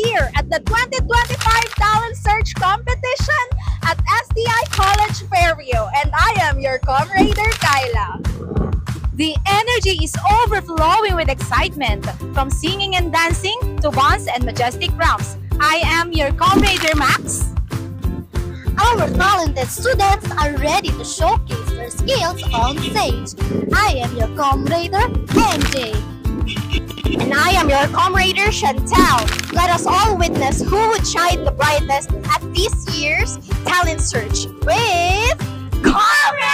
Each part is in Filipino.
here at the 2025 Talent Search Competition at STI College Fairview, and I am your comraider, Kyla. The energy is overflowing with excitement, from singing and dancing to bonds and majestic rounds. I am your comraider, Max. Our talented students are ready to showcase their skills on stage. I am your comraider, MJ. And I am your comraider, Chantel. Let us all witness who would shine the brightest at this year's Talent Search with Comrade!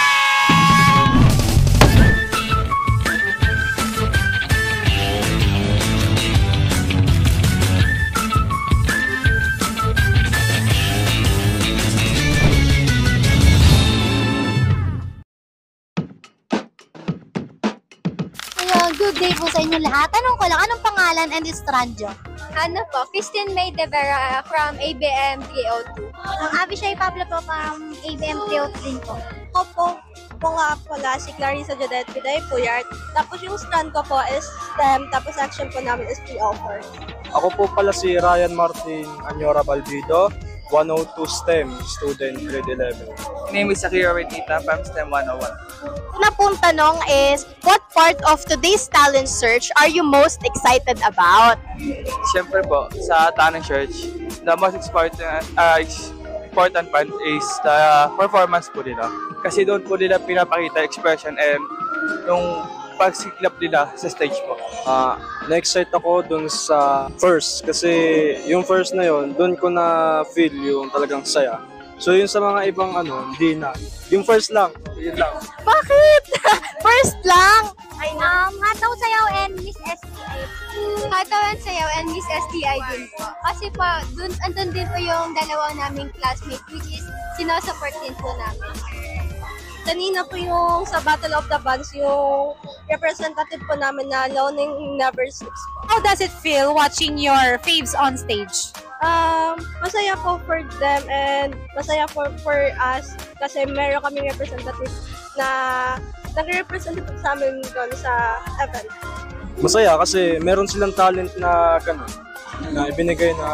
Good day po sa inyo lahat. Tanong ko lang, anong pangalan and estranjo? Ano po, Christine May De Vera from ABM 302. Ang Abishay Pablo po from ABM 302 din po. Ako po nga pala si Clarissa Jadet Piday Puyart. Tapos yung strand ko po is STEM, tapos section po namin is pre-offer. Ako po pala si Ryan Martin Anyora Balbido, 102 STEM student, grade 11. My name is Akira Renita from STEM 101. Una pong tanong is, what part of today's talent search are you most excited about? Siyempre po, sa Talent Search, the most important part is the performance po nila. Kasi doon po nila pinapakita expression and yung pagsiklap nila sa stage po. Na-excite ako dun sa first kasi yung first na yun, dun ko na feel yung talagang saya. So yun sa mga ibang hindi na. Yung first lang, yun lang. Bakit? First lang? Hataw Sayaw and Miss STI. Hataw and Sayaw and Miss STI din po. Kasi po, andun din po yung dalawa naming classmate, which is sinusupport din po namin. Kanina po yung sa Battle of the Bands, yung representative po namin na Learning Never Sleeps po. How does it feel watching your faves on stage? Masaya po for them and masaya for us kasi meron kaming representative na nag-represent sa amin doon sa event. Masaya kasi meron silang talent na gano'n, na ibinigay na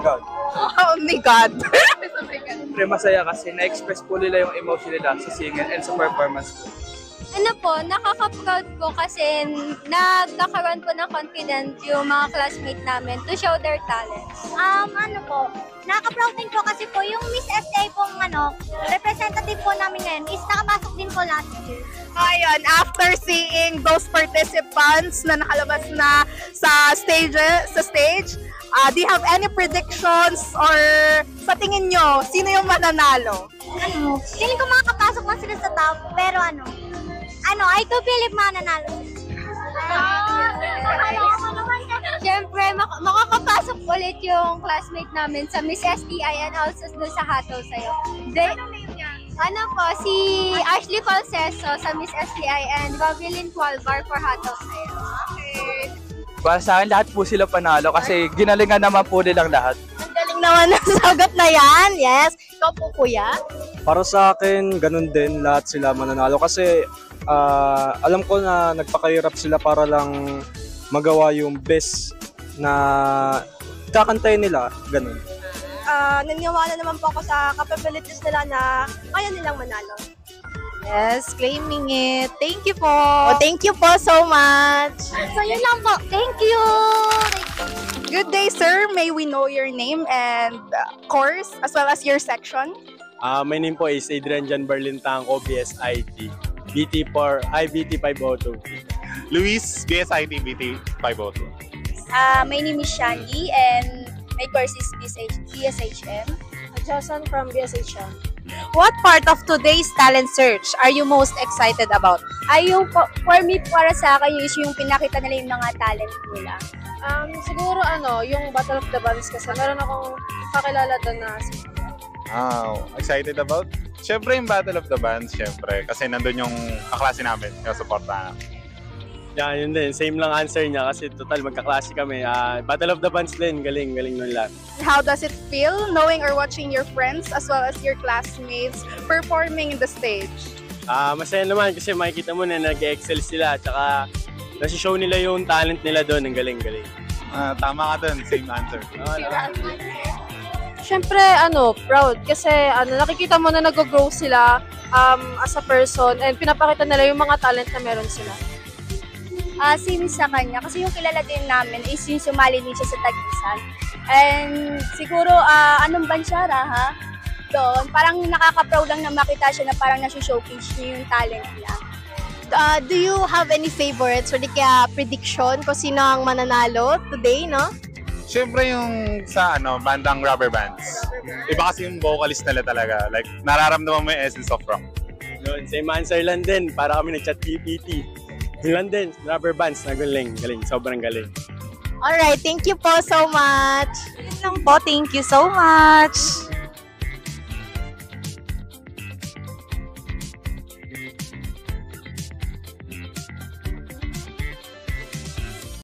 God. Oh my God! Siyempre masaya kasi na-express po nila yung emotion nila sa singing and sa performance po. Ano po, nakaka-proud po kasi nagkakaroon po ng confidence yung mga classmate namin to show their talents. Ano po, nakaka-proud din po kasi po yung Miss STI pong representative po namin ngayon is nakapasok din po last year. Ayun, after seeing those participants na nakalabas na sa stage, do you have any predictions or sa tingin nyo, sino yung mananalo? Feeling ko makakapasok lang sila sa top, pero I do believe mananalo. Siyempre, makakapasok ulit yung classmate namin sa Miss STI and also doon sa Hataw Sayaw. Ano po, si Ashley Falseso sa Miss STI and Robilyn Cualvar for Hataw Sayaw. Okay. Para sa akin, lahat po sila panalo kasi ginalingan naman po nilang lahat. Ang galing naman ng sagot na yan. Yes. Ikaw po, kuya? Para sa akin, ganun din, lahat sila mananalo kasi alam ko na nagpakahirap sila para lang magawa yung best na kakantay nila, ganun. Naniniwala naman po ako sa capabilities nila na kaya nilang manalo. Yes, claiming it. Thank you po. Oh, thank you po so much. So yun lang po. Thank you. Good day, sir. May we know your name and course as well as your section? My name po is Adrian Jan Berlintang, BSIT, BT 502. Luis, BSIT, BT 502. My name is Shandy and my course is BSHM. Johnson from BSHM. What part of today's talent search are you most excited about? For me, para sa akin, is yung pinakita nila yung mga talent nila. Siguro yung Battle of the Bands kasi meron akong kakilala doon na Excited about? Siyempre yung Battle of the Bands, siyempre. Kasi nandun yung kaklase namin, yung supporta namin. Yeah, yun din. Same lang answer niya kasi total magkaklase kami. Battle of the Bands din. Galing nun lahat. How does it feel knowing or watching your friends as well as your classmates performing in the stage? Masaya naman kasi makikita mo na nag-excel sila. Tsaka nasi-show nila yung talent nila doon. Ang galing. Tama ka dun, same answer. Siyempre, proud. Kasi, nakikita mo na nag-grow sila as a person and pinapakita nila yung mga talent na meron sila. Same sa kanya. Kasi yung kilala din namin is yung sumali din siya sa Tagisan. And siguro, anong bansyara, ha? Doon, parang nakaka-proud lang na makita siya na parang nasi-showcase niya yung talent niya. Do you have any favorites or di kaya prediction kung sino ang mananalo today, no? Siyempre yung sa bandang rubber bands. Iba kasi yung vocalist nila talaga. Like, nararamdaman mo yung essence of rock. Yun, same answer lang din. Para kami nag-chat GPT. Yun lang din, rubber bands na galing. Galing, sobrang galing. Alright, thank you po so much. Yun lang po. Thank you so much.